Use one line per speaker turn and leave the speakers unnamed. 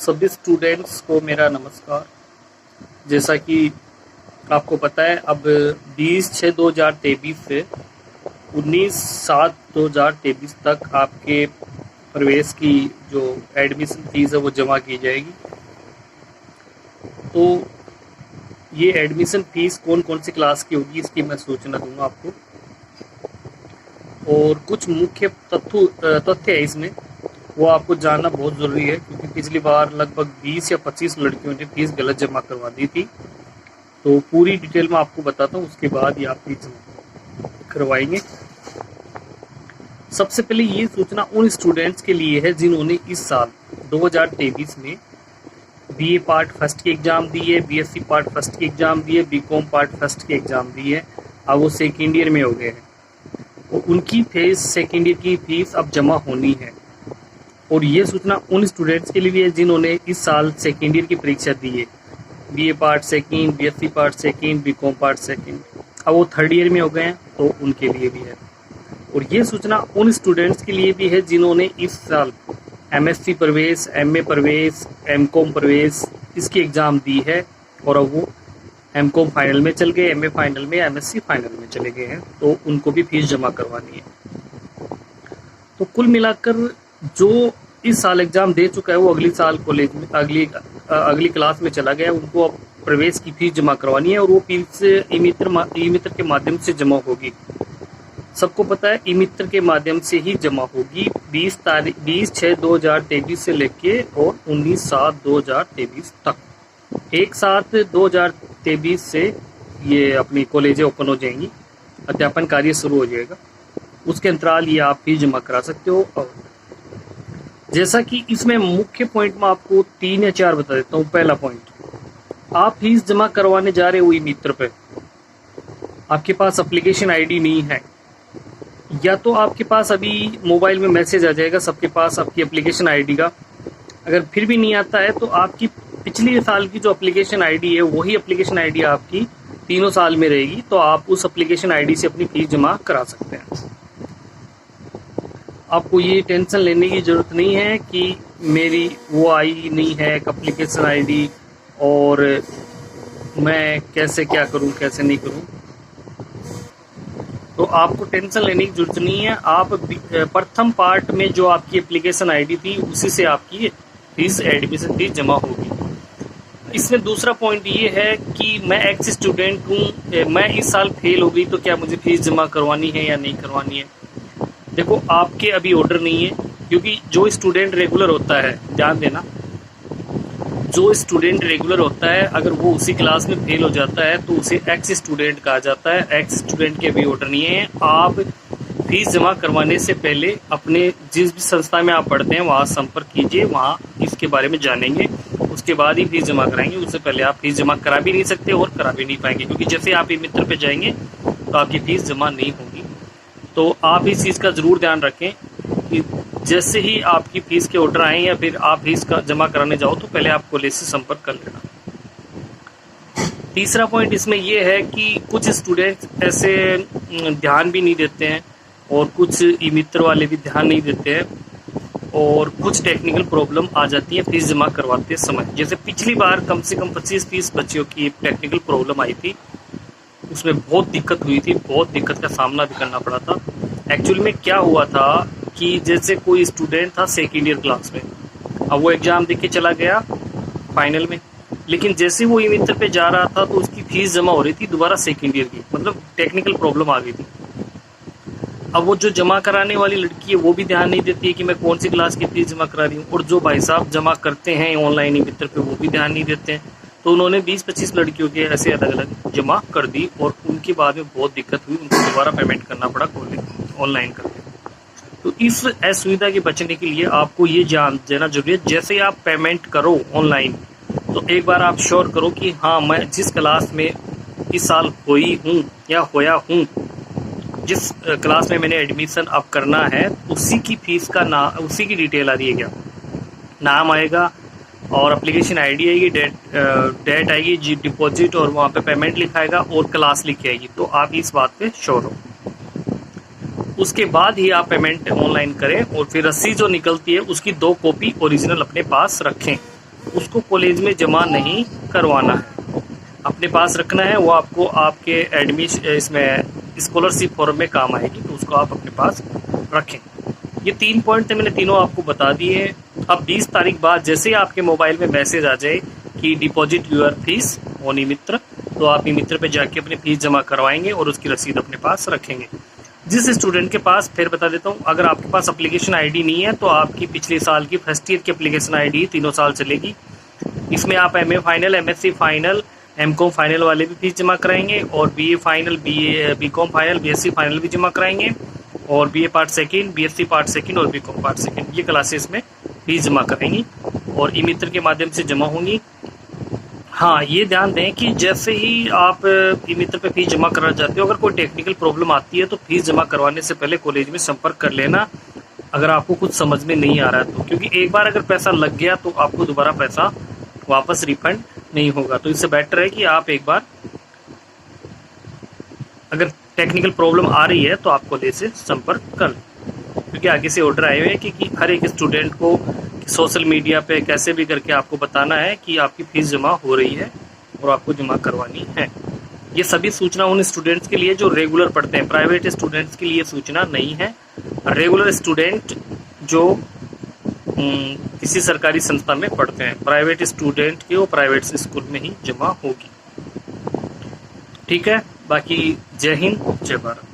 सभी स्टूडेंट्स को मेरा नमस्कार। जैसा कि आपको पता है, अब 20/6/2023 से 19/7/2023 तक आपके प्रवेश की जो एडमिशन फीस है वो जमा की जाएगी। तो ये एडमिशन फीस कौन कौन सी क्लास की होगी इसकी मैं सूचना दूंगा आपको, और कुछ मुख्य तथ्य है इसमें, वो आपको जानना बहुत ज़रूरी है, क्योंकि पिछली बार लगभग 20 या 25 लड़कियों ने फीस गलत जमा करवा दी थी। तो पूरी डिटेल में आपको बताता हूँ, उसके बाद ही आप फीस जमा करवाएंगे। सबसे पहले ये सूचना उन स्टूडेंट्स के लिए है जिन्होंने इस साल 2023 में बीए पार्ट फर्स्ट की एग्ज़ाम दी है, बीएससी पार्ट फर्स्ट की एग्ज़ाम दी है, बीकॉम पार्ट फर्स्ट की एग्ज़ाम दी है। अब वो सेकेंड ईयर में हो गए हैं, तो उनकी फीस सेकेंड ईयर की फीस अब जमा होनी है। और ये सूचना उन स्टूडेंट्स के लिए भी है जिन्होंने इस साल सेकेंड ईयर की परीक्षा दी है, BA part second, BSc part second, BCom part second. अब वो थर्ड ईयर में हो गए हैं, तो उनके लिए भी है। और ये सूचना उन स्टूडेंट्स के लिए भी है जिन्होंने इस साल एमएससी प्रवेश, एमए प्रवेश, एमकॉम प्रवेश इसकी एग्ज़ाम दी है, और अब वो एमकॉम फाइनल में चल गए, एमए फाइनल में, एमएससी फाइनल में चले गए हैं, तो उनको भी फीस जमा करवानी है। तो कुल मिलाकर जो इस साल एग्ज़ाम दे चुका है वो अगली साल कॉलेज में अगली क्लास में चला गया, उनको अब प्रवेश की फीस जमा करवानी है, और वो फीस ई मित्र के माध्यम से जमा होगी। सबको पता है ई मित्र के माध्यम से ही जमा होगी 20/6/2023 से लेके और 19/7/2023 तक। 1/7/2023 से ये अपनी कॉलेजें ओपन हो जाएंगी, अध्यापन कार्य शुरू हो जाएगा। उसके अंतराल ये आप फीस जमा करा सकते हो। और जैसा कि इसमें मुख्य पॉइंट में आपको 3 या 4 बता देता हूँ। पहला पॉइंट, आप फीस जमा करवाने जा रहे हो ई मित्र पे, आपके पास एप्लीकेशन आईडी नहीं है, या तो आपके पास अभी मोबाइल में मैसेज आ जाएगा सबके पास आपकी एप्लीकेशन आईडी का। अगर फिर भी नहीं आता है तो आपकी पिछले साल की जो एप्लीकेशन आईडी है वही एप्लीकेशन आईडी आपकी तीनों साल में रहेगी, तो आप उस एप्लीकेशन आईडी से अपनी फीस जमा करा सकते हैं। आपको ये टेंशन लेने की ज़रूरत नहीं है कि मेरी वो आई नहीं है एप्लीकेशन आईडी, और मैं कैसे क्या करूं कैसे नहीं करूं। तो आपको टेंशन लेने की ज़रूरत नहीं है। आप प्रथम पार्ट में जो आपकी एप्लीकेशन आईडी थी उसी से आपकी फीस एडमिशन फीस जमा होगी। इसमें दूसरा पॉइंट ये है कि मैं एक्स स्टूडेंट हूँ, मैं इस साल फेल हो गई, तो क्या मुझे फीस जमा करवानी है या नहीं करवानी है। देखो, आपके अभी ऑर्डर नहीं है, क्योंकि जो स्टूडेंट रेगुलर होता है, ध्यान देना, जो स्टूडेंट रेगुलर होता है अगर वो उसी क्लास में फेल हो जाता है तो उसे एक्स स्टूडेंट कहा जाता है। एक्स स्टूडेंट के अभी ऑर्डर नहीं है। आप फीस जमा करवाने से पहले अपने जिस भी संस्था में आप पढ़ते हैं वहाँ संपर्क कीजिए, वहाँ इसके बारे में जानेंगे, उसके बाद ही फीस जमा कराएंगे। उससे पहले आप फीस जमा करा भी नहीं सकते और करा भी नहीं पाएंगे, क्योंकि जैसे आप ई मित्र पे जाएंगे तो आपकी फीस जमा नहीं होगी। तो आप इस चीज़ का ज़रूर ध्यान रखें कि जैसे ही आपकी फ़ीस के ऑर्डर आएँ या फिर आप फीस का जमा कराने जाओ तो पहले आप कॉलेज से संपर्क कर लेना। तीसरा पॉइंट इसमें ये है कि कुछ स्टूडेंट्स ऐसे ध्यान भी नहीं देते हैं, और कुछ ई मित्र वाले भी ध्यान नहीं देते हैं, और कुछ टेक्निकल प्रॉब्लम आ जाती है फीस जमा करवाते समय। जैसे पिछली बार कम से कम 25-30 बच्चों की टेक्निकल प्रॉब्लम आई थी, उसमें बहुत दिक्कत हुई थी, बहुत दिक्कत का सामना भी करना पड़ा था। एक्चुअली में क्या हुआ था कि जैसे कोई स्टूडेंट था सेकेंड ईयर क्लास में, अब वो एग्ज़ाम देके चला गया फाइनल में, लेकिन जैसे वो ई मित्र पे जा रहा था तो उसकी फ़ीस जमा हो रही थी दोबारा सेकेंड ईयर की, मतलब टेक्निकल प्रॉब्लम आ गई थी। अब वो जो जमा कराने वाली लड़की है वो भी ध्यान नहीं देती है कि मैं कौन सी क्लास की फ़ीस जमा करा रही हूँ, और जो भाई साहब जमा करते हैं ऑनलाइन ई मित्र पे वो भी ध्यान नहीं देते हैं। तो उन्होंने 20-25 लड़कियों के ऐसे अलग अलग जमा कर दी, और उनके बाद में बहुत दिक्कत हुई, उनको दोबारा पेमेंट करना पड़ा कॉलेज ऑनलाइन करके। तो इस असुविधा के बचने के लिए आपको ये जान देना जरूरी है, जैसे आप पेमेंट करो ऑनलाइन तो एक बार आप श्योर करो कि हाँ, मैं जिस क्लास में इस साल हुई हूँ या होया हूँ, जिस क्लास में मैंने एडमिशन अब करना है, उसी की फ़ीस का उसी की डिटेल आ रही है, क्या नाम आएगा और एप्लीकेशन आईडी आएगी, डेट आएगी, जी डिपॉजिट, और वहाँ पे पेमेंट लिखाएगा और क्लास लिखी आएगी। तो आप इस बात पे श्योर हो, उसके बाद ही आप पेमेंट ऑनलाइन करें, और फिर रसीद जो निकलती है उसकी 2 कॉपी ओरिजिनल अपने पास रखें। उसको कॉलेज में जमा नहीं करवाना है, अपने पास रखना है। वो आपको आपके इसमें स्कॉलरशिप फॉर्म में काम आएगी, तो उसको आप अपने पास रखें। ये 3 पॉइंट थे, मैंने तीनों आपको बता दिए हैं। अब 20 तारीख बाद जैसे ही आपके मोबाइल में मैसेज आ जाए कि डिपॉजिट यूर फीस ऑन ई मित्र, तो आप ई मित्र पे जाके अपनी फीस जमा करवाएंगे और उसकी रसीद अपने पास रखेंगे। जिस स्टूडेंट के पास, फिर बता देता हूँ, अगर आपके पास एप्लीकेशन आईडी नहीं है तो आपकी पिछले साल की फर्स्ट ईयर की एप्लीकेशन आईडी 3 साल चलेगी। इसमें आप MA final, MSc final, MCOM final वाले भी फीस जमा कराएंगे और BA final, BCom final, BSc final भी जमा कराएंगे और BA part second, BSc part second और BCom पार्ट सेकंड, ये क्लासेस में फीस जमा कराएंगी और ई मित्र के माध्यम से जमा होंगी। हाँ, ये ध्यान दें कि जैसे ही आप ई मित्र पे फीस जमा करना चाहते हो, अगर कोई टेक्निकल प्रॉब्लम आती है तो फीस जमा करवाने से पहले कॉलेज में संपर्क कर लेना, अगर आपको कुछ समझ में नहीं आ रहा है तो, क्योंकि एक बार अगर पैसा लग गया तो आपको दोबारा पैसा वापस रिफंड नहीं होगा। तो इससे बेटर है कि आप एक बार, अगर टेक्निकल प्रॉब्लम आ रही है तो आप कॉलेज से संपर्क कर लें, क्योंकि आगे से ऑर्डर आए हुए हैं कि हर एक स्टूडेंट को सोशल मीडिया पे कैसे भी करके आपको बताना है कि आपकी फीस जमा हो रही है और आपको जमा करवानी है। ये सभी सूचना उन स्टूडेंट्स के लिए जो रेगुलर पढ़ते हैं, प्राइवेट स्टूडेंट्स के लिए सूचना नहीं है। रेगुलर स्टूडेंट जो किसी सरकारी संस्था में पढ़ते हैं, प्राइवेट स्टूडेंट की वो प्राइवेट स्कूल में ही जमा होगी। ठीक है, बाकी जय हिंद, जय भारत।